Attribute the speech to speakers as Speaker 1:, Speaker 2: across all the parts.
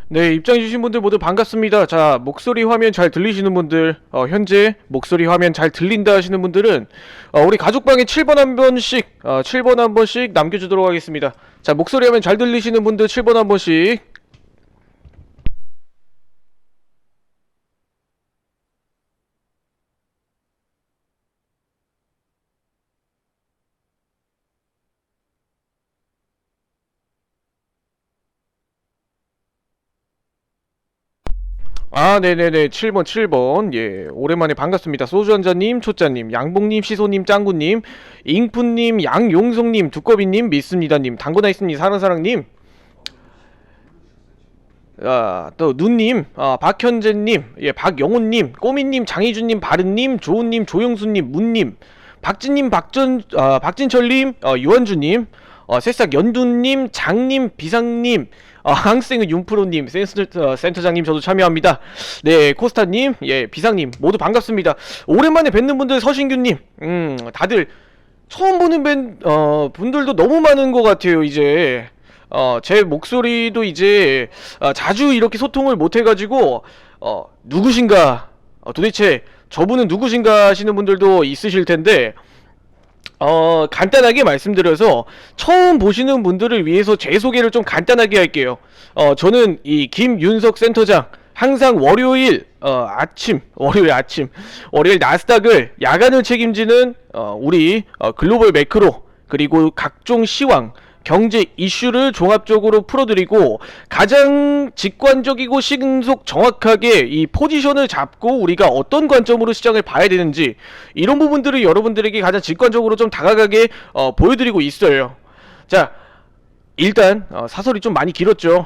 Speaker 1: 네, 입장해주신 분들 모두 반갑습니다. 자, 목소리 화면 잘 들리시는 분들, 현재 목소리 화면 잘 들린다 하시는 분들은, 우리 가족방에 7번 한 번씩, 7번 한 번씩 남겨주도록 하겠습니다. 자, 목소리 화면 잘 들리시는 분들 7번 한 번씩. 네네네. 7번, 7번. 예, 오랜만에 반갑습니다. 소주 한자님, 초짜님, 양봉님, 시소님, 짱구님, 잉푸님, 양용성님, 두꺼비님, 믿습니다님, 당구나있습니다. 사랑사랑님, 또 누님, 박현재님, 예, 박영훈님, 꼬미님, 장희준님, 바른님, 조은님, 조영수님, 문님, 박진님, 박진철님, 유한주님, 새싹 연두님, 장님, 비상님, 항생은 융프로님, 센터장님 저도 참여합니다. 네, 코스타님, 예, 비상님 모두 반갑습니다. 오랜만에 뵙는 분들 서신규님, 다들 처음 보는 분들도 너무 많은 것 같아요. 이제 제 목소리도 이제 자주 이렇게 소통을 못 해가지고 누구신가, 도대체 저분은 누구신가 하시는 분들도 있으실 텐데, 간단하게 말씀드려서 처음 보시는 분들을 위해서 제 소개를 좀 간단하게 할게요. 저는 이 김윤석 센터장, 항상 월요일 아침, 월요일 나스닥을 야간을 책임지는 우리 글로벌 매크로, 그리고 각종 시황, 경제 이슈를 종합적으로 풀어드리고, 가장 직관적이고 신속 정확하게 이 포지션을 잡고 우리가 어떤 관점으로 시장을 봐야 되는지, 이런 부분들을 여러분들에게 가장 직관적으로 좀 다가가게 보여드리고 있어요. 자, 일단 사설이 좀 많이 길었죠.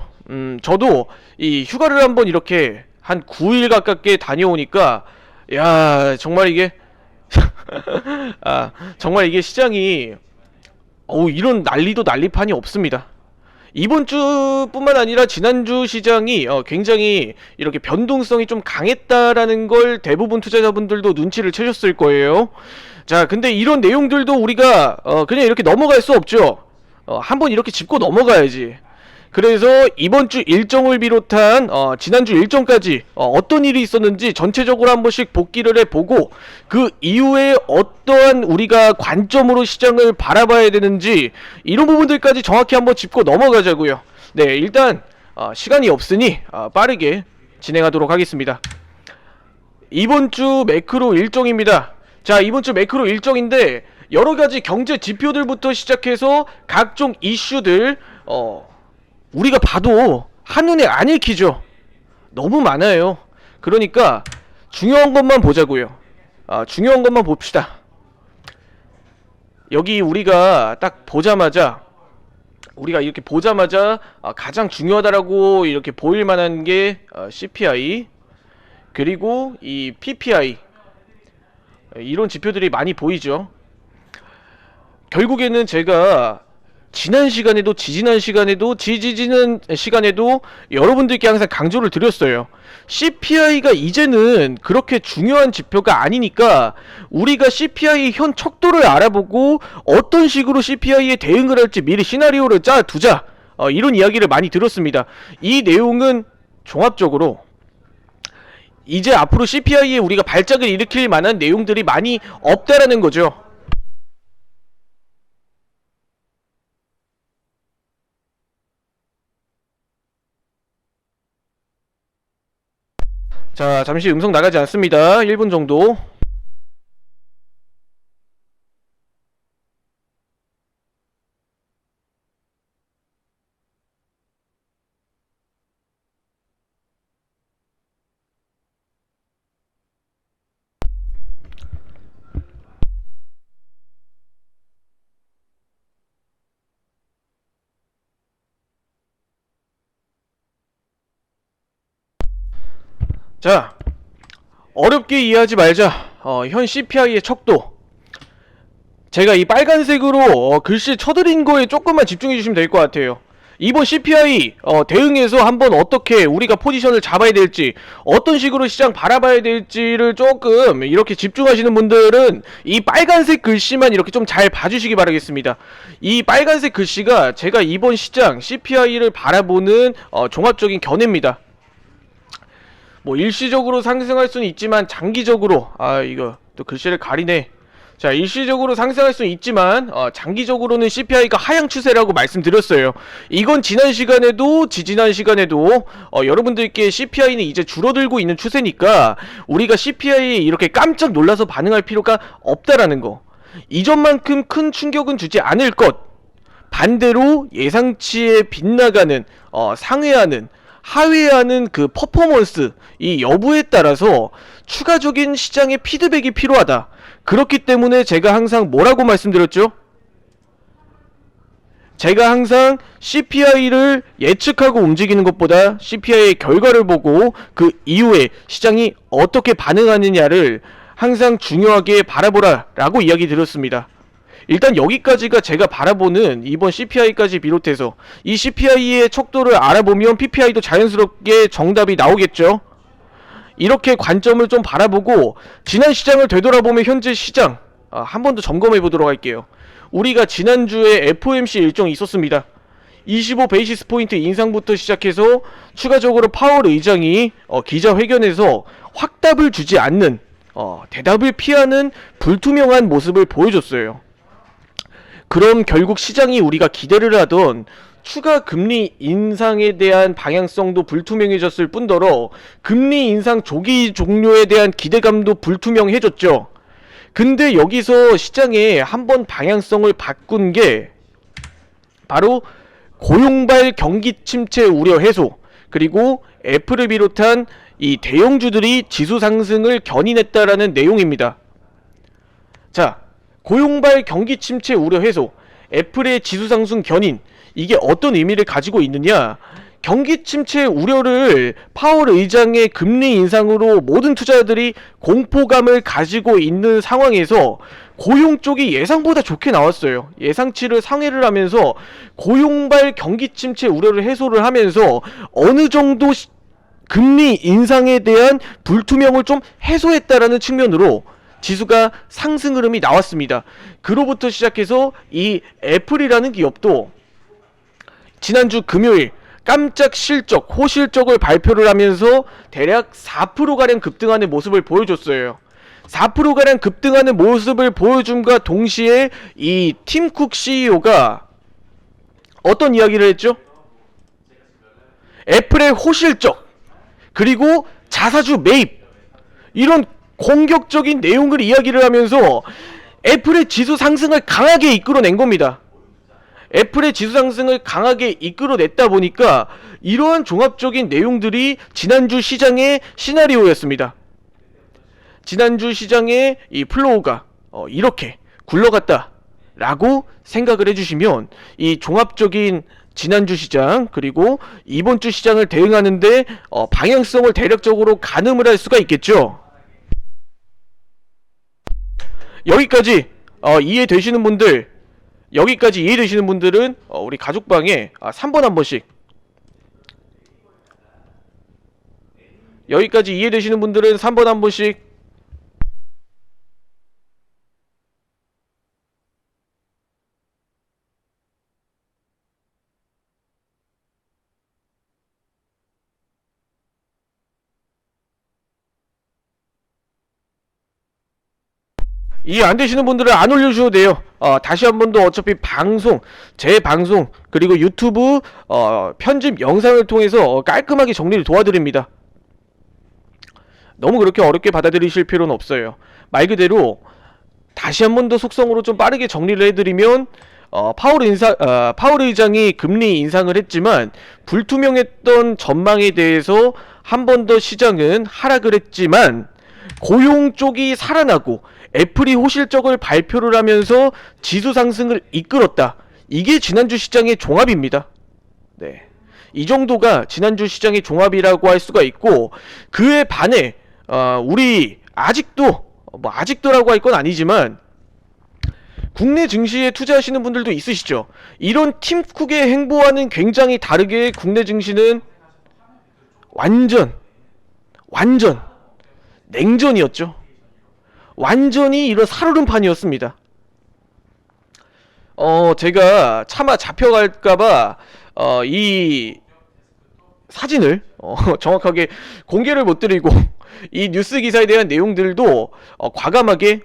Speaker 1: 저도 이 휴가를 한번 이렇게 한 9일 가깝게 다녀오니까, 야, 정말 이게 정말 이게 시장이 이런 난리도 난리판이 없습니다. 이번 주뿐만 아니라 지난주 시장이 굉장히 이렇게 변동성이 좀 강했다라는 걸 대부분 투자자분들도 눈치를 채셨을 거예요. 자, 근데 이런 내용들도 우리가 그냥 이렇게 넘어갈 수 없죠. 한번 이렇게 짚고 넘어가야지. 그래서 이번 주 일정을 비롯한 지난주 일정까지 어떤 일이 있었는지 전체적으로 한 번씩 복기를 해보고, 그 이후에 어떠한 우리가 관점으로 시장을 바라봐야 되는지, 이런 부분들까지 정확히 한번 짚고 넘어가자고요. 네, 일단 시간이 없으니 빠르게 진행하도록 하겠습니다. 이번 주 매크로 일정입니다. 자, 이번 주 매크로 일정인데 여러가지 경제 지표들부터 시작해서 각종 이슈들, 우리가 봐도 한눈에 안 읽히죠. 너무 많아요. 그러니까 중요한 것만 보자고요. 중요한 것만 봅시다. 여기 우리가 딱 보자마자, 가장 중요하다라고 이렇게 보일 만한 게 CPI, 그리고 이 PPI, 이런 지표들이 많이 보이죠. 결국에는 제가 지난 시간에도, 지지난 시간에도, 지지지난 시간에도 여러분들께 항상 강조를 드렸어요. CPI가 이제는 그렇게 중요한 지표가 아니니까 우리가 CPI 현 척도를 알아보고 어떤 식으로 CPI에 대응을 할지 미리 시나리오를 짜두자, 이런 이야기를 많이 들었습니다. 이 내용은 종합적으로 이제 앞으로 CPI에 우리가 발작을 일으킬 만한 내용들이 많이 없다라는 거죠. 자, 잠시 음성 나가지 않습니다. 1분 정도. 자, 어렵게 이해하지 말자. 현 CPI의 척도. 제가 이 빨간색으로 글씨 쳐드린 거에 조금만 집중해 주시면 될 것 같아요. 이번 CPI 대응해서 한번 어떻게 우리가 포지션을 잡아야 될지, 어떤 식으로 시장 바라봐야 될지를 조금 이렇게 집중하시는 분들은 이 빨간색 글씨만 이렇게 좀 잘 봐주시기 바라겠습니다. 이 빨간색 글씨가 제가 이번 시장 CPI를 바라보는 종합적인 견해입니다. 뭐 일시적으로 상승할 수는 있지만 장기적으로, 이거 또 글씨를 가리네. 자, 일시적으로 상승할 수는 있지만 장기적으로는 CPI가 하향 추세라고 말씀드렸어요. 이건 지난 시간에도 지지난 시간에도 여러분들께 CPI는 이제 줄어들고 있는 추세니까 우리가 CPI에 이렇게 깜짝 놀라서 반응할 필요가 없다라는 거. 이전만큼 큰 충격은 주지 않을 것. 반대로 예상치에 빗나가는 상회하는 하회하는 그 퍼포먼스, 이 여부에 따라서 추가적인 시장의 피드백이 필요하다. 그렇기 때문에 제가 항상 뭐라고 말씀드렸죠? 제가 항상 CPI를 예측하고 움직이는 것보다 CPI의 결과를 보고 그 이후에 시장이 어떻게 반응하느냐를 항상 중요하게 바라보라 라고 이야기 드렸습니다. 일단 여기까지가 제가 바라보는 이번 CPI까지 비롯해서 이 CPI의 척도를 알아보면 PPI도 자연스럽게 정답이 나오겠죠. 이렇게 관점을 좀 바라보고 지난 시장을 되돌아보면 현재 시장 한 번 더 점검해 보도록 할게요. 우리가 지난주에 FOMC 일정이 있었습니다. 25 베이시스 포인트 인상부터 시작해서 추가적으로 파월 의장이 기자회견에서 확답을 주지 않는 대답을 피하는 불투명한 모습을 보여줬어요. 그럼 결국 시장이 우리가 기대를 하던 추가 금리 인상에 대한 방향성도 불투명해졌을 뿐더러 금리 인상 조기 종료에 대한 기대감도 불투명해졌죠. 근데 여기서 시장에 한번 방향성을 바꾼 게 바로 고용발 경기 침체 우려 해소, 그리고 애플을 비롯한 이 대형주들이 지수 상승을 견인했다라는 내용입니다. 자, 고용발 경기 침체 우려 해소, 애플의 지수 상승 견인, 이게 어떤 의미를 가지고 있느냐? 경기 침체 우려를 파월 의장의 금리 인상으로 모든 투자자들이 공포감을 가지고 있는 상황에서 고용 쪽이 예상보다 좋게 나왔어요. 예상치를 상회를 하면서 고용발 경기 침체 우려를 해소를 하면서 어느 정도 금리 인상에 대한 불투명을 좀 해소했다라는 측면으로 지수가 상승 흐름이 나왔습니다. 그로부터 시작해서 이 애플이라는 기업도 지난주 금요일 깜짝 실적, 호실적을 발표를 하면서 대략 4%가량 급등하는 모습을 보여줬어요. 4%가량 급등하는 모습을 보여줌과 동시에 이 팀 쿡 CEO가 어떤 이야기를 했죠? 애플의 호실적, 그리고 자사주 매입, 이런 공격적인 내용을 이야기를 하면서 애플의 지수 상승을 강하게 이끌어낸 겁니다. 애플의 지수 상승을 강하게 이끌어냈다 보니까 이러한 종합적인 내용들이 지난주 시장의 시나리오였습니다. 지난주 시장의 이 플로우가 이렇게 굴러갔다 라고 생각을 해주시면 이 종합적인 지난주 시장 그리고 이번 주 시장을 대응하는데 방향성을 대략적으로 가늠을 할 수가 있겠죠. 여기까지 이해되시는 분들, 여기까지 이해되시는 분들은 우리 가족방에 3번 한 번씩, 여기까지 이해되시는 분들은 3번 한 번씩. 이해 안 되시는 분들은 안 올려주셔도 돼요. 다시 한 번 더 어차피 방송, 제 방송, 그리고 유튜브 편집 영상을 통해서 깔끔하게 정리를 도와드립니다. 너무 그렇게 어렵게 받아들이실 필요는 없어요. 말 그대로 다시 한 번 더 속성으로 좀 빠르게 정리를 해드리면 파월 의장이 금리 인상을 했지만 불투명했던 전망에 대해서 한 번 더 시장은 하락을 했지만 고용 쪽이 살아나고 애플이 호실적을 발표를 하면서 지수 상승을 이끌었다. 이게 지난주 시장의 종합입니다. 네, 이 정도가 지난주 시장의 종합이라고 할 수가 있고, 그에 반해 우리 아직도 아직도라고 할 건 아니지만 국내 증시에 투자하시는 분들도 있으시죠. 이런 팀쿡의 행보와는 굉장히 다르게 국내 증시는 완전 냉전이었죠. 완전히 이런 살얼음판이었습니다. 제가 차마 잡혀갈까봐 이 사진을 정확하게 공개를 못 드리고 이 뉴스 기사에 대한 내용들도 과감하게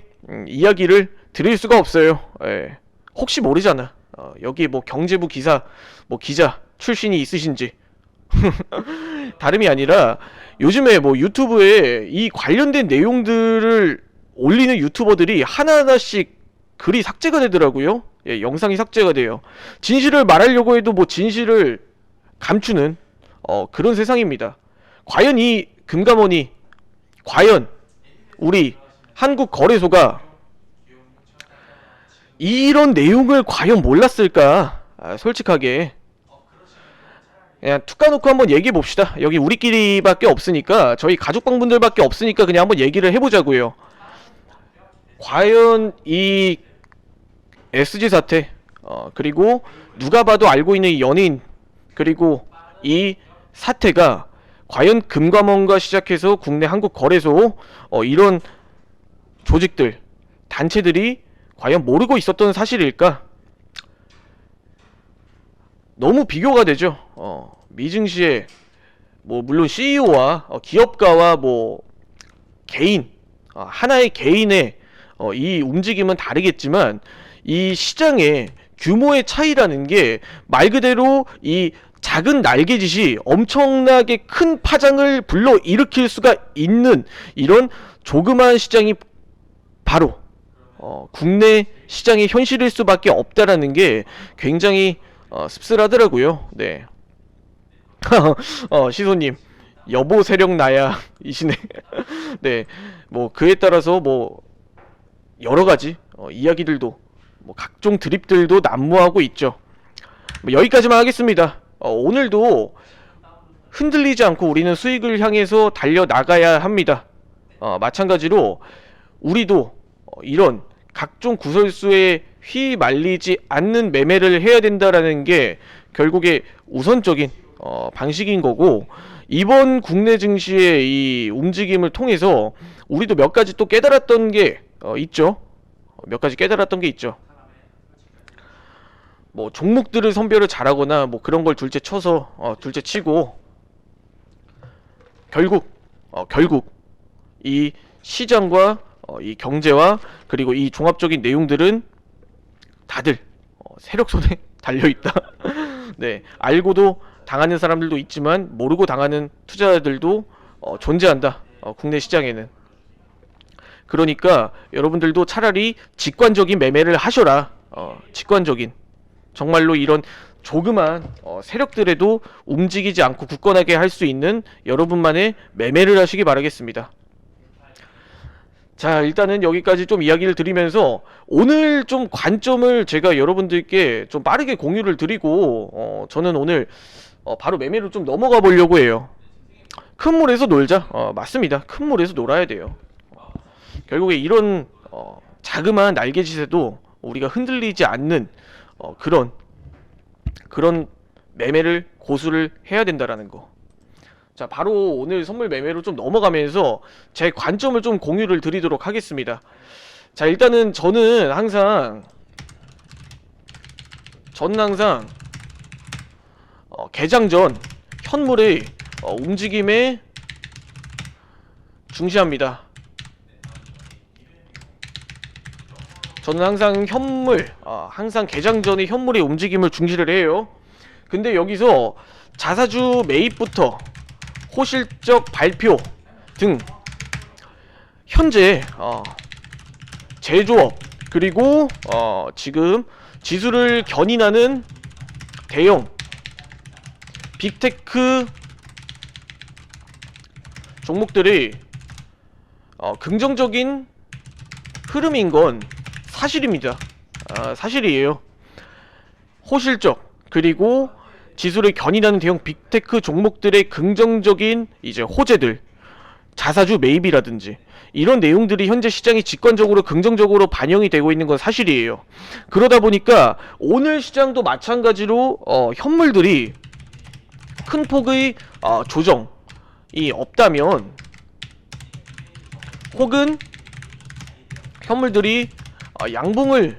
Speaker 1: 이야기를 드릴 수가 없어요. 예. 혹시 모르잖아. 여기 뭐 경제부 기사 뭐 기자 출신이 있으신지. 다름이 아니라 요즘에 뭐 유튜브에 이 관련된 내용들을 올리는 유튜버들이 하나하나씩 글이 삭제가 되더라고요. 예, 영상이 삭제가 돼요. 진실을 말하려고 해도 뭐 진실을 감추는 그런 세상입니다. 과연 이 금감원이 과연 우리 한국거래소가 이런 내용을 과연 몰랐을까? 솔직하게 그냥 툭 까놓고 한번 얘기해 봅시다. 여기 우리끼리밖에 없으니까, 저희 가족방분들밖에 없으니까 그냥 한번 얘기를 해보자고요. 과연 이 SG 사태, 그리고 누가 봐도 알고 있는 이 연예인, 그리고 이 사태가 과연 금감원과 시작해서 국내 한국거래소 이런 조직들, 단체들이 과연 모르고 있었던 사실일까? 너무 비교가 되죠. 미증시에 뭐 물론 CEO와 기업가와 뭐 개인, 하나의 개인의 이 움직임은 다르겠지만 이 시장의 규모의 차이라는 게 말 그대로 이 작은 날개짓이 엄청나게 큰 파장을 불러일으킬 수가 있는 이런 조그마한 시장이 바로 국내 시장의 현실일 수밖에 없다라는 게 굉장히 씁쓸하더라고요. 네. 시소님, 여보 세력 나야 이시네. 네, 뭐 그에 따라서 뭐 여러 가지 이야기들도 뭐 각종 드립들도 난무하고 있죠. 뭐 여기까지만 하겠습니다. 오늘도 흔들리지 않고 우리는 수익을 향해서 달려 나가야 합니다. 마찬가지로 우리도 이런 각종 구설수에 휘말리지 않는 매매를 해야 된다라는 게 결국에 우선적인 방식인 거고, 이번 국내 증시의 이 움직임을 통해서 우리도 몇 가지 또 깨달았던 게 있죠. 몇 가지 깨달았던 게 있죠. 뭐 종목들을 선별을 잘하거나 뭐 그런 걸 둘째 쳐서 둘째 치고 결국 이 시장과 이 경제와 그리고 이 종합적인 내용들은 다들 세력손에 달려있다. 네, 알고도 당하는 사람들도 있지만 모르고 당하는 투자자들도 존재한다. 국내 시장에는. 그러니까 여러분들도 차라리 직관적인 매매를 하셔라. 직관적인, 정말로 이런 조그만 세력들에도 움직이지 않고 굳건하게 할 수 있는 여러분만의 매매를 하시기 바라겠습니다. 자, 일단은 여기까지 좀 이야기를 드리면서 오늘 좀 관점을 제가 여러분들께 좀 빠르게 공유를 드리고 저는 오늘 바로 매매로 좀 넘어가 보려고 해요. 큰 물에서 놀자. 맞습니다. 큰 물에서 놀아야 돼요. 결국에 이런 자그마한 날개짓에도 우리가 흔들리지 않는 그런 매매를 고수를 해야 된다라는 거. 자, 바로 오늘 선물 매매로 좀 넘어가면서 제 관점을 좀 공유를 드리도록 하겠습니다. 자, 일단은 저는 항상 개장 전 현물의 움직임에 중시합니다. 저는 항상 항상 개장 전의 현물의 움직임을 중시를 해요. 근데 여기서 자사주 매입부터 호실적 발표 등 현재 제조업, 그리고 지금 지수를 견인하는 대형 빅테크 종목들이 긍정적인 흐름인 건 사실입니다. 사실이에요. 호실적, 그리고 지수를 견인하는 대형 빅테크 종목들의 긍정적인 이제 호재들, 자사주 매입이라든지 이런 내용들이 현재 시장이 직관적으로 긍정적으로 반영이 되고 있는 건 사실이에요. 그러다 보니까 오늘 시장도 마찬가지로 현물들이 큰 폭의 조정이 없다면, 혹은 현물들이 양봉을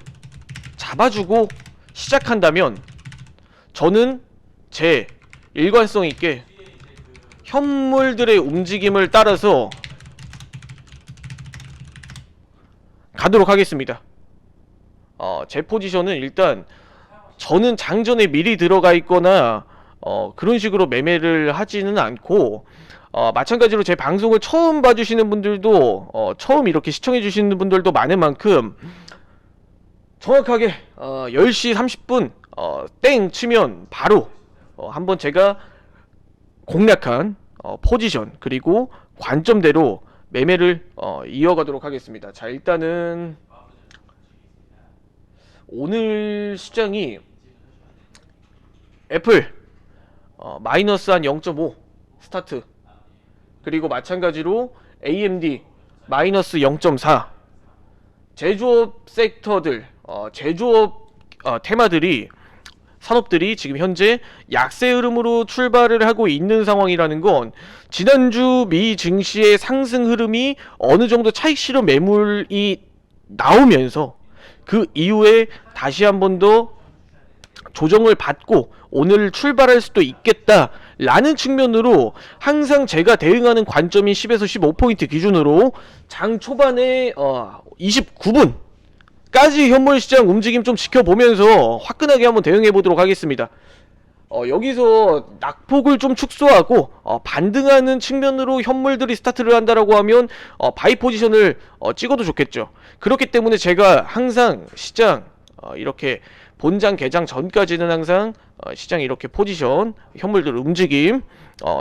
Speaker 1: 잡아주고 시작한다면, 저는 제 일관성 있게 현물들의 움직임을 따라서 가도록 하겠습니다. 제 포지션은 일단 저는 장전에 미리 들어가 있거나 그런 식으로 매매를 하지는 않고, 마찬가지로 제 방송을 처음 봐주시는 분들도 처음 이렇게 시청해 주시는 분들도 많은 만큼 정확하게 10시 30분 땡 치면 바로 한번 제가 공략한 포지션 그리고 관점대로 매매를 이어가도록 하겠습니다. 자, 일단은 오늘 시장이 애플 마이너스 한 0.5 스타트, 그리고 마찬가지로 AMD 마이너스 0.4, 제조업 섹터들, 제조업 테마들이, 산업들이 지금 현재 약세 흐름으로 출발을 하고 있는 상황이라는 건, 지난주 미 증시의 상승 흐름이 어느 정도 차익 실현 매물이 나오면서 그 이후에 다시 한 번 더 조정을 받고 오늘 출발할 수도 있겠다라는 측면으로, 항상 제가 대응하는 관점인 10에서 15포인트 기준으로 장 초반에 29분 까지 현물 시장 움직임 좀 지켜보면서 화끈하게 한번 대응해 보도록 하겠습니다. 여기서 낙폭을 좀 축소하고 반등하는 측면으로 현물들이 스타트를 한다라고 하면 바이 포지션을 찍어도 좋겠죠. 그렇기 때문에 제가 항상 시장 이렇게 본장 개장 전까지는 항상 시장 이렇게 포지션 현물들 움직임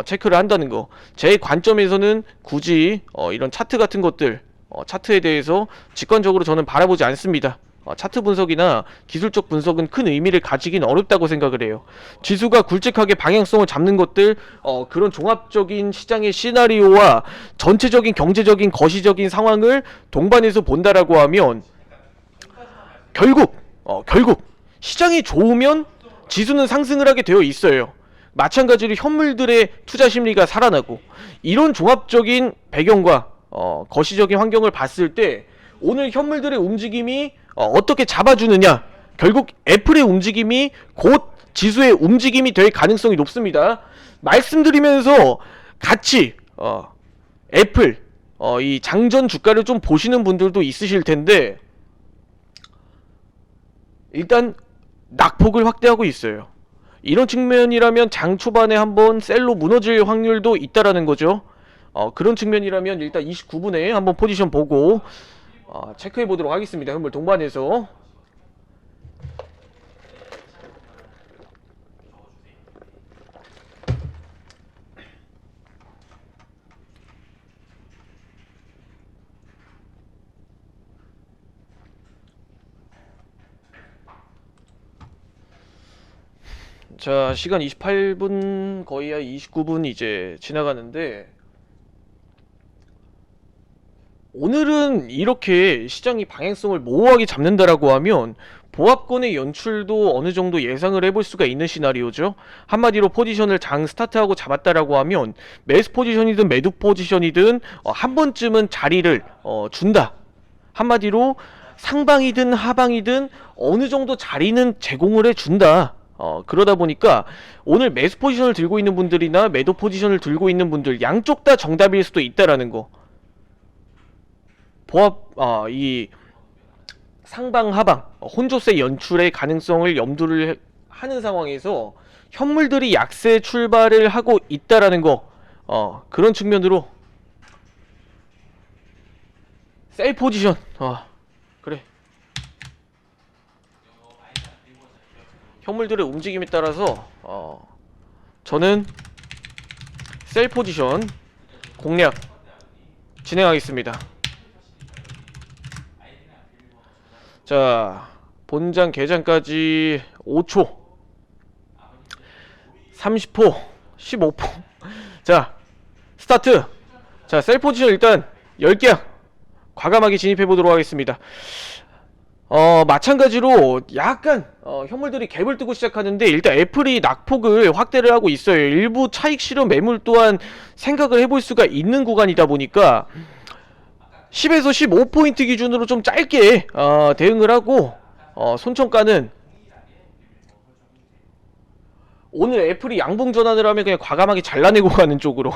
Speaker 1: 체크를 한다는 거, 제 관점에서는 굳이 이런 차트 같은 것들, 차트에 대해서 직관적으로 저는 바라보지 않습니다. 차트 분석이나 기술적 분석은 큰 의미를 가지긴 어렵다고 생각을 해요. 지수가 굵직하게 방향성을 잡는 것들, 그런 종합적인 시장의 시나리오와 전체적인 경제적인 거시적인 상황을 동반해서 본다라고 하면 결국 시장이 좋으면 지수는 상승을 하게 되어 있어요. 마찬가지로 현물들의 투자 심리가 살아나고, 이런 종합적인 배경과 거시적인 환경을 봤을 때 오늘 현물들의 움직임이 어떻게 잡아주느냐, 결국 애플의 움직임이 곧 지수의 움직임이 될 가능성이 높습니다. 말씀드리면서 같이 애플 이 장전 주가를 좀 보시는 분들도 있으실 텐데, 일단 낙폭을 확대하고 있어요. 이런 측면이라면 장 초반에 한번 셀로 무너질 확률도 있다라는 거죠. 그런 측면이라면 일단 29분에 한번 포지션 보고 체크해 보도록 하겠습니다. 현물 동반해서. 자, 시간 28분, 거의 한 29분 이제 지나가는데, 오늘은 이렇게 시장이 방향성을 모호하게 잡는다라고 하면 보합권의 연출도 어느 정도 예상을 해볼 수가 있는 시나리오죠. 한마디로 포지션을 장 스타트하고 잡았다라고 하면 매수 포지션이든 매도 포지션이든 한 번쯤은 자리를 준다. 한마디로 상방이든 하방이든 어느 정도 자리는 제공을 해준다. 그러다 보니까 오늘 매수 포지션을 들고 있는 분들이나 매도 포지션을 들고 있는 분들 양쪽 다 정답일 수도 있다라는 거. 보합 이 상방 하방 혼조세 연출의 가능성을 염두를 하는 상황에서 현물들이 약세 출발을 하고 있다라는 거, 그런 측면으로 셀 포지션 그래, 현물들의 움직임에 따라서 저는 셀 포지션 공략 진행하겠습니다. 자, 본장 개장까지 5초, 30호, 15포. 자, 스타트. 자, 셀 포지션 일단 10개 과감하게 진입해 보도록 하겠습니다. 마찬가지로 약간 현물들이 갭을 뜨고 시작하는데, 일단 애플이 낙폭을 확대를 하고 있어요. 일부 차익 실현 매물 또한 생각을 해볼 수가 있는 구간이다 보니까 10에서 15포인트 기준으로 좀 짧게 대응을 하고, 손총가는 오늘 애플이 양봉 전환을 하면 그냥 과감하게 잘라내고 가는 쪽으로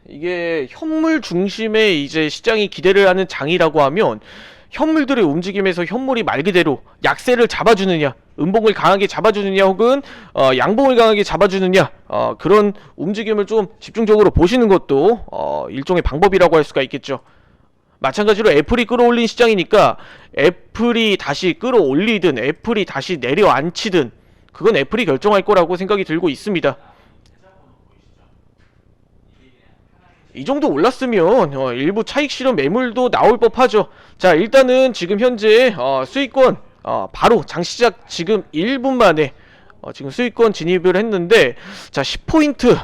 Speaker 1: 이게 현물 중심의 이제 시장이 기대를 하는 장이라고 하면, 현물들의 움직임에서 현물이 말 그대로 약세를 잡아주느냐, 음봉을 강하게 잡아주느냐, 혹은 양봉을 강하게 잡아주느냐, 그런 움직임을 좀 집중적으로 보시는 것도 일종의 방법이라고 할 수가 있겠죠. 마찬가지로 애플이 끌어올린 시장이니까 애플이 다시 끌어올리든 애플이 다시 내려앉히든 그건 애플이 결정할 거라고 생각이 들고 있습니다. 이 정도 올랐으면 일부 차익 실현 매물도 나올 법하죠. 자, 일단은 지금 현재 수익권 바로 장시작 지금 1분 만에 지금 수익권 진입을 했는데, 자, 10포인트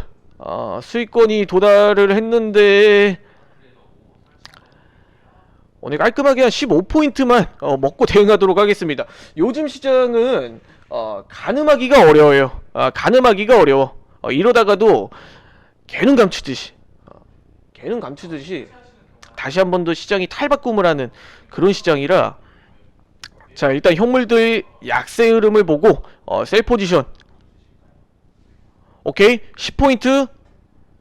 Speaker 1: 수익권이 도달을 했는데, 오늘 깔끔하게 한 15포인트만 먹고 대응하도록 하겠습니다. 요즘 시장은 가늠하기가 어려워요. 가늠하기가 어려워. 이러다가도 개눈 감추듯이 다시 한 번 더 시장이 탈바꿈을 하는 그런 시장이라, 자, 일단 현물들 약세 흐름을 보고 셀 포지션 오케이, 10포인트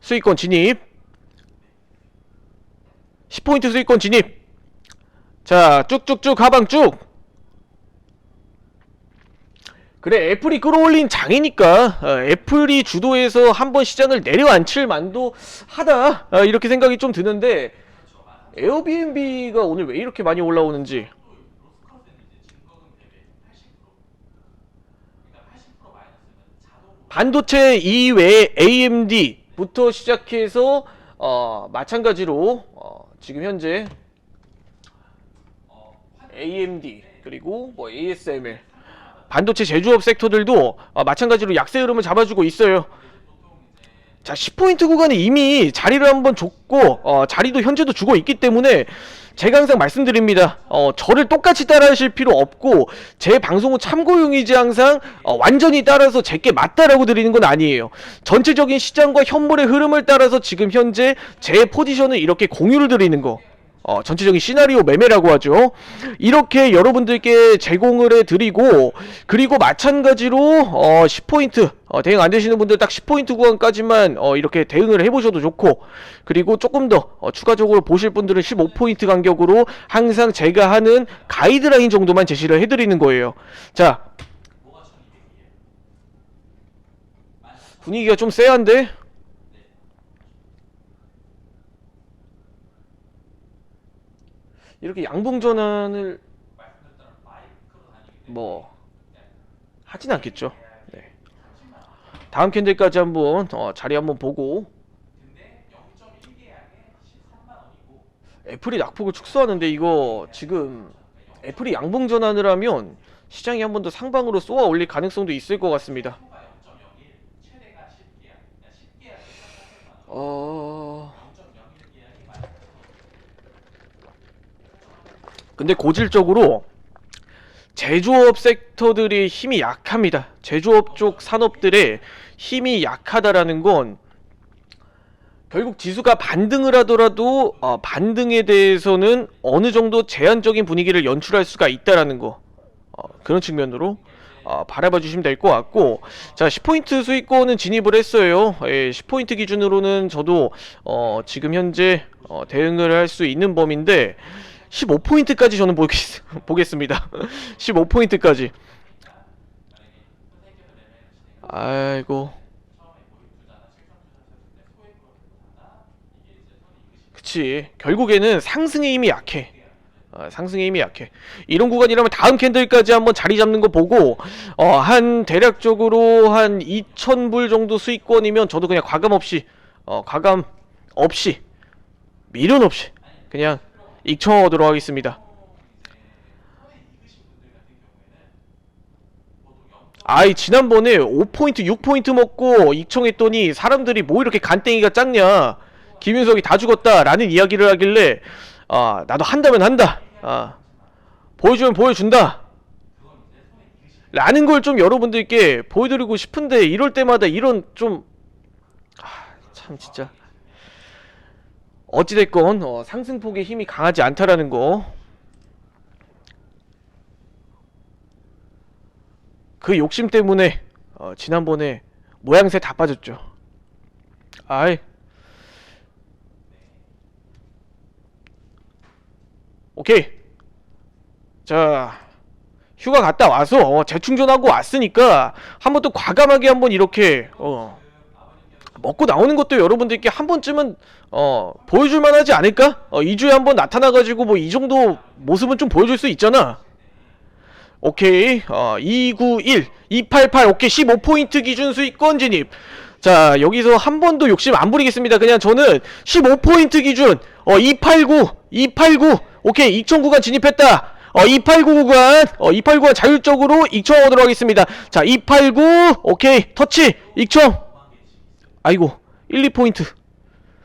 Speaker 1: 수익권 진입, 10포인트 수익권 진입. 자, 쭉쭉쭉 하방 쭉. 그래, 애플이 끌어올린 장이니까 애플이 주도해서 한번 시장을 내려앉힐 만도 하다, 이렇게 생각이 좀 드는데, 에어비앤비가 오늘 왜 이렇게 많이 올라오는지. 반도체 이외에 AMD부터 시작해서 마찬가지로 지금 현재 AMD 그리고 뭐 ASML 반도체 제조업 섹터들도 마찬가지로 약세 흐름을 잡아주고 있어요. 자, 10포인트 구간에 이미 자리를 한번 줬고 자리도 현재도 주고 있기 때문에 제가 항상 말씀드립니다. 저를 똑같이 따라하실 필요 없고, 제 방송은 참고용이지 항상 완전히 따라서 제게 맞다라고 드리는 건 아니에요. 전체적인 시장과 현물의 흐름을 따라서 지금 현재 제 포지션을 이렇게 공유를 드리는 거, 전체적인 시나리오 매매라고 하죠. 이렇게 여러분들께 제공을 해드리고, 그리고 마찬가지로 10포인트 대응 안 되시는 분들 딱 10포인트 구간까지만 이렇게 대응을 해보셔도 좋고, 그리고 조금 더 추가적으로 보실 분들은 15포인트 간격으로 항상 제가 하는 가이드라인 정도만 제시를 해드리는 거예요. 자, 분위기가 좀 쎄한데? 이렇게 양봉 전환을 뭐 하진 않겠죠. 네. 다음 캔들까지 한번 자리 한번 보고. 애플이 낙폭을 축소하는데, 이거 지금 애플이 양봉 전환을 하면 시장이 한 번 더 상방으로 쏘아 올릴 가능성도 있을 것 같습니다. 근데 고질적으로 제조업 섹터들이 힘이 약합니다. 제조업 쪽 산업들의 힘이 약하다라는 건 결국 지수가 반등을 하더라도 반등에 대해서는 어느 정도 제한적인 분위기를 연출할 수가 있다라는 거, 그런 측면으로 바라봐 주시면 될 것 같고. 자, 10포인트 수익권은 진입을 했어요. 10포인트 기준으로는 저도 지금 현재 대응을 할 수 있는 범위인데, 15포인트까지 저는 보겠습니다. 15포인트까지. 아이고. 그치. 결국에는 상승의 힘이 약해. 상승의 힘이 약해. 이런 구간이라면 다음 캔들까지 한번 자리 잡는 거 보고, 한 대략적으로 한 2,000불 정도 수익권이면 저도 그냥 과감 없이 미련 없이 그냥 익혀오도록 하겠습니다. 아이 지난번에 5포인트 6포인트 먹고 익청했더니 사람들이 뭐 이렇게 간땡이가 작냐, 김윤석이 다 죽었다 라는 이야기를 하길래 나도 한다면 한다, 보여주면 보여준다 라는 걸 좀 여러분들께 보여드리고 싶은데, 이럴 때마다 이런 좀 참 진짜 어찌됐건 상승폭의 힘이 강하지 않다라는 거, 그 욕심 때문에 지난번에 모양새 다 빠졌죠. 아이, 오케이. 자, 휴가 갔다 와서 재충전하고 왔으니까 한번 또 과감하게 한번 이렇게 먹고 나오는 것도 여러분들께 한 번쯤은 보여줄 만하지 않을까? 2주에 한 번 나타나가지고 뭐 이 정도 모습은 좀 보여줄 수 있잖아. 오케이. 291 288 오케이. 15포인트 기준 수익권 진입. 자, 여기서 한 번도 욕심 안 부리겠습니다. 그냥 저는 15포인트 기준 289 오케이. 2천 구간 진입했다. 289 구간 289 구간 자율적으로 익청하도록 하겠습니다. 자, 289 오케이. 터치 익청. 아이고 1, 2포인트.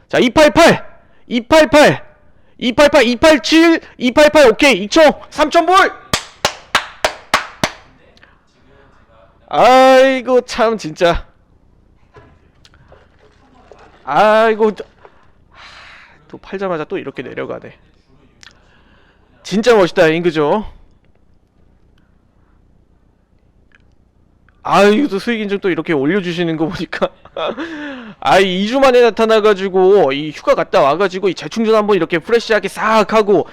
Speaker 1: 자, 288 287 288 오케이. 익청 3,000불. 아이고 참 진짜. 아이고 또 팔자마자 또 이렇게 내려가네. 진짜 멋있다 그죠? 아이고 또 수익 인증 또 이렇게 올려주시는 거 보니까 아이 2주 만에 나타나가지고 이 휴가 갔다 와가지고 이 재충전 한번 이렇게 프레시하게 싹 하고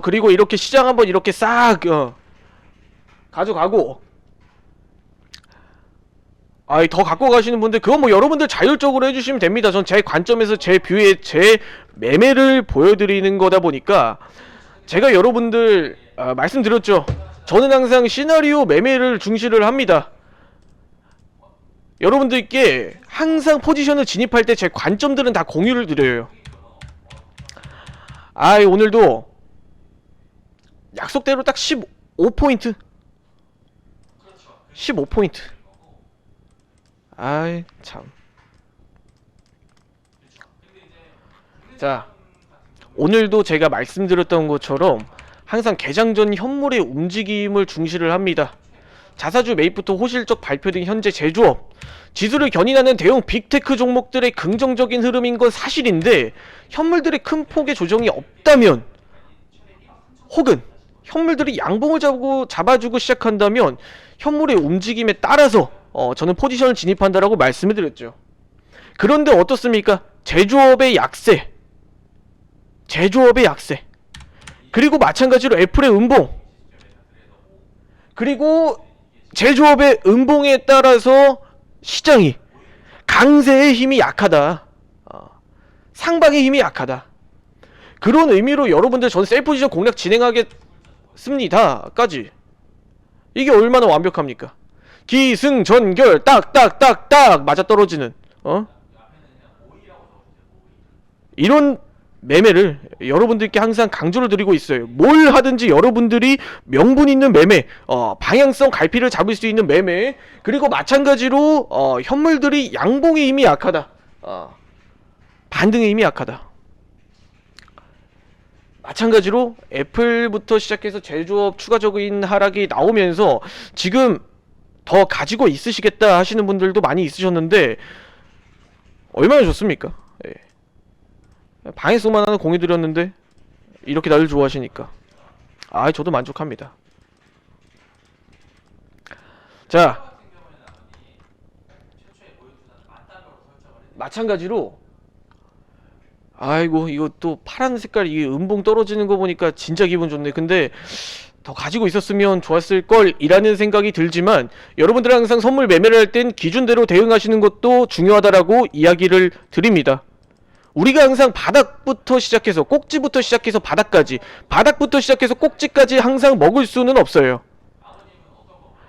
Speaker 1: 그리고 이렇게 시장 한번 이렇게 싹 가져가고, 아이 더 갖고 가시는 분들 그건 뭐 여러분들 자율적으로 해주시면 됩니다. 전 제 관점에서 제 뷰에 제 매매를 보여드리는 거다 보니까 제가 여러분들 말씀드렸죠. 저는 항상 시나리오 매매를 중시를 합니다. 여러분들께 항상 포지션을 진입할 때 제 관점들은 다 공유를 드려요. 아이 오늘도 약속대로 딱 15포인트 15포인트. 아이 참. 자, 오늘도 제가 말씀드렸던 것처럼 항상 개장 전 현물의 움직임을 중시를 합니다. 자사주 매입부터 호실적 발표 등 현재 제조업, 지수를 견인하는 대형 빅테크 종목들의 긍정적인 흐름인 건 사실인데, 현물들의 큰 폭의 조정이 없다면, 혹은 현물들이 양봉을 잡아주고 시작한다면 현물의 움직임에 따라서 저는 포지션을 진입한다라고 말씀을 드렸죠. 그런데 어떻습니까? 제조업의 약세, 그리고 마찬가지로 애플의 음봉, 그리고 제조업의 음봉에 따라서 시장이 강세의 힘이 약하다, 상방의 힘이 약하다. 그런 의미로 여러분들 저는 셀프 포지션 공략 진행하겠습니다 까지. 이게 얼마나 완벽합니까? 기승전결 딱딱딱딱 맞아떨어지는 이런 매매를 여러분들께 항상 강조를 드리고 있어요. 뭘 하든지 여러분들이 명분 있는 매매, 방향성 갈피를 잡을 수 있는 매매, 그리고 마찬가지로 현물들이 양봉의 힘이 약하다, 반등의 힘이 약하다. 마찬가지로 애플부터 시작해서 제조업 추가적인 하락이 나오면서 지금 더 가지고 있으시겠다 하시는 분들도 많이 있으셨는데 얼마나 좋습니까? 방해성만 하나 공유드렸는데 이렇게 나를 좋아하시니까 저도 만족합니다. 자, 마찬가지로 아이고 이거 또 파란 색깔 이게 음봉 떨어지는 거 보니까 진짜 기분 좋네. 근데 더 가지고 있었으면 좋았을 걸 이라는 생각이 들지만, 여러분들 항상 선물 매매를 할 땐 기준대로 대응하시는 것도 중요하다라고 이야기를 드립니다. 우리가 항상 바닥부터 시작해서 꼭지부터 시작해서 바닥까지, 바닥부터 시작해서 꼭지까지 항상 먹을 수는 없어요.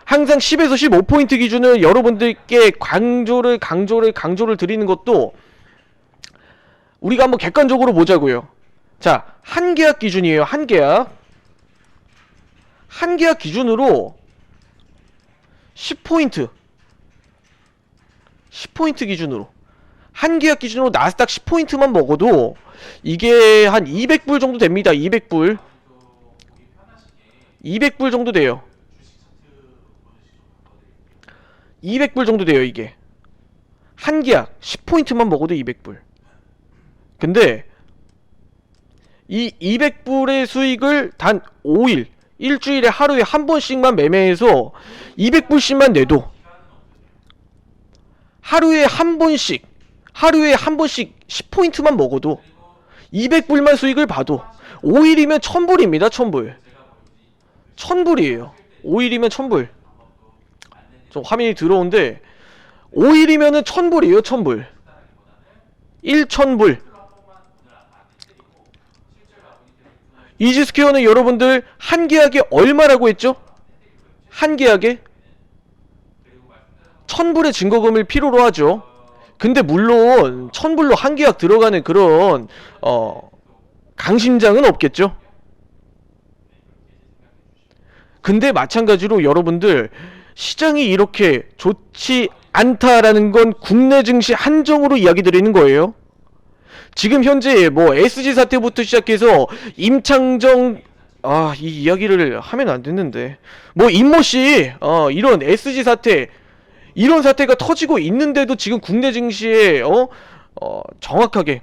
Speaker 1: 항상 10에서 15포인트 기준을 여러분들께 강조를 드리는 것도 우리가 한번 객관적으로 보자고요. 자, 한계약 기준이에요. 한계약 기준으로 10포인트 10포인트 기준으로, 한 계약 기준으로 나스닥 10포인트만 먹어도 이게 한 200불 정도 됩니다. 200불 200불 정도 돼요. 200불 정도 돼요. 이게 한 계약 10포인트만 먹어도 200불. 근데 이 200불의 수익을 단 5일, 일주일에 하루에 한 번씩만 매매해서 200불씩만 내도, 하루에 한 번씩 10포인트만 먹어도 200불만 수익을 봐도 5일이면 1000불입니다. 1000불. 1000불이에요. 5일이면 1000불. 좀 화면이 더러운데 5일이면은 1000불이에요. 1000불. 1000불. 이지스퀘어는 여러분들 한 계약에 얼마라고 했죠? 한 계약에 1000불의 증거금을 필요로 하죠. 근데 물론 1000불로 한 계약 들어가는 그런 강심장은 없겠죠. 근데 마찬가지로 여러분들, 시장이 이렇게 좋지 않다라는 건 국내 증시 한정으로 이야기 드리는 거예요. 지금 현재 뭐 SG 사태부터 시작해서 임창정, 이 이야기를 하면 안 됐는데, 뭐 임모씨 이런 SG 사태, 이런 사태가 터지고 있는데도 지금 국내 증시에 정확하게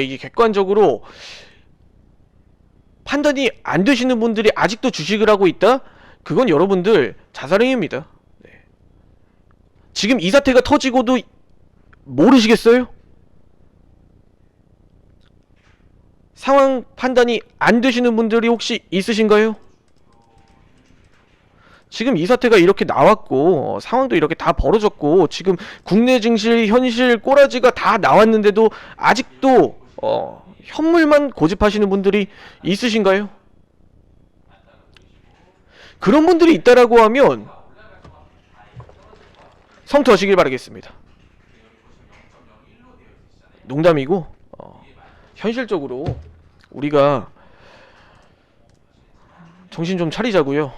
Speaker 1: 이게 객관적으로 판단이 안 되시는 분들이 아직도 주식을 하고 있다? 그건 여러분들 자살행위입니다. 네. 지금 이 사태가 터지고도 모르시겠어요? 상황 판단이 안 되시는 분들이 혹시 있으신가요? 지금 이 사태가 이렇게 나왔고 상황도 이렇게 다 벌어졌고 지금 국내 증시 현실 꼬라지가 다 나왔는데도 아직도 현물만 고집하시는 분들이 있으신가요? 그런 분들이 있다라고 하면 성투하시길 바라겠습니다. 농담이고 현실적으로 우리가 정신 좀 차리자고요.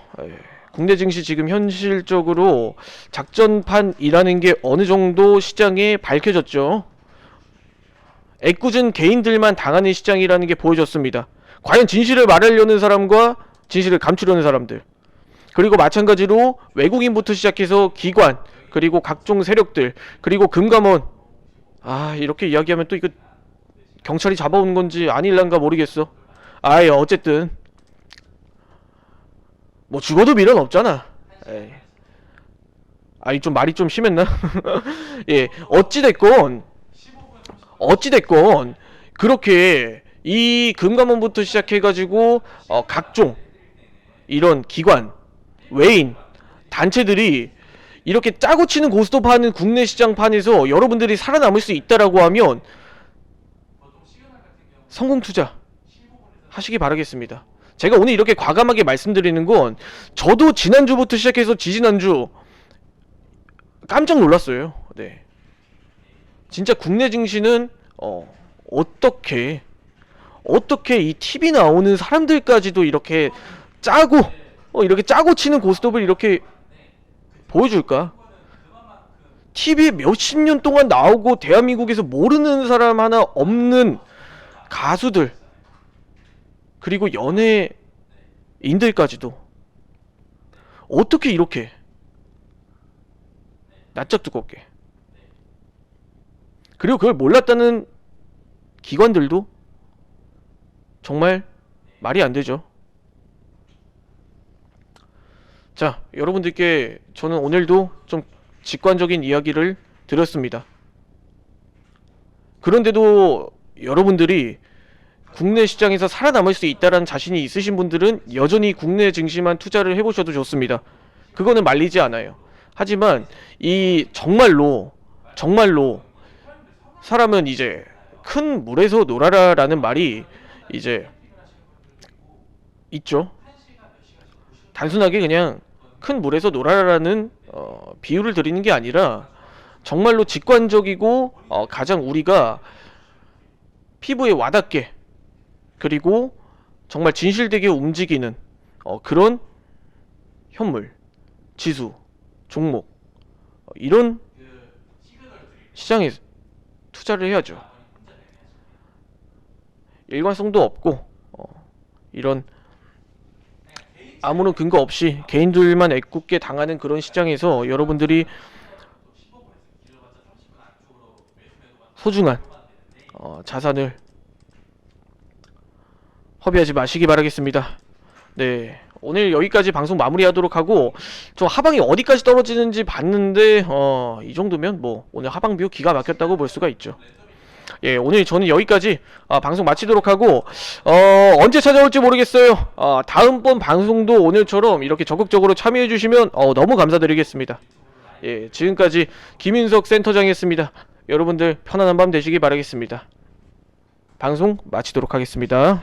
Speaker 1: 국내 증시 지금 현실적으로 작전판이라는 게 어느 정도 시장에 밝혀졌죠. 애꿎은 개인들만 당하는 시장이라는 게 보여졌습니다. 과연 진실을 말하려는 사람과 진실을 감추려는 사람들, 그리고 마찬가지로 외국인부터 시작해서 기관, 그리고 각종 세력들, 그리고 금감원, 이렇게 이야기하면 또 이거 경찰이 잡아오는 건지 아닐란가 모르겠어. 어쨌든 뭐 죽어도 미련 없잖아. 좀 말이 좀 심했나? 예, 어찌됐건 그렇게 이 금감원부터 시작해가지고 각종 이런 기관, 외인, 단체들이 이렇게 짜고 치는 고스톱하는 국내 시장판에서 여러분들이 살아남을 수 있다라고 하면 성공 투자 하시기 바라겠습니다. 제가 오늘 이렇게 과감하게 말씀드리는 건 저도 지난주부터 시작해서 지지난주 깜짝 놀랐어요. 네. 진짜 국내 증시는 어떻게 이 TV 나오는 사람들까지도 이렇게 짜고 이렇게 짜고 치는 고스톱을 이렇게 보여줄까? TV에 몇십 년 동안 나오고 대한민국에서 모르는 사람 하나 없는 가수들, 그리고 연예인들까지도 어떻게 이렇게 낯짝 두껍게, 그리고 그걸 몰랐다는 기관들도 정말 말이 안 되죠. 자, 여러분들께 저는 오늘도 좀 직관적인 이야기를 드렸습니다. 그런데도 여러분들이 국내 시장에서 살아남을 수 있다는 자신이 있으신 분들은 여전히 국내 증시만 투자를 해보셔도 좋습니다. 그거는 말리지 않아요. 하지만 이 정말로 사람은 이제 큰 물에서 놀아라 라는 말이 이제 있죠. 단순하게 그냥 큰 물에서 놀아라라는 비유를 드리는 게 아니라 정말로 직관적이고 가장 우리가 피부에 와닿게, 그리고 정말 진실되게 움직이는 그런 현물, 지수, 종목 이런 시장에 투자를 해야죠. 일관성도 없고 이런 아무런 근거 없이 개인들만 애꿎게 당하는 그런 시장에서 여러분들이 소중한 자산을 허비하지 마시기 바라겠습니다. 네, 오늘 여기까지 방송 마무리하도록 하고, 저 하방이 어디까지 떨어지는지 봤는데 이 정도면 뭐 오늘 하방뷰 기가 막혔다고 볼 수가 있죠. 예, 오늘 저는 여기까지 방송 마치도록 하고, 언제 찾아올지 모르겠어요. 다음번 방송도 오늘처럼 이렇게 적극적으로 참여해 주시면 너무 감사드리겠습니다. 예, 지금까지 김윤석 센터장이었습니다. 여러분들 편안한 밤 되시기 바라겠습니다. 방송 마치도록 하겠습니다.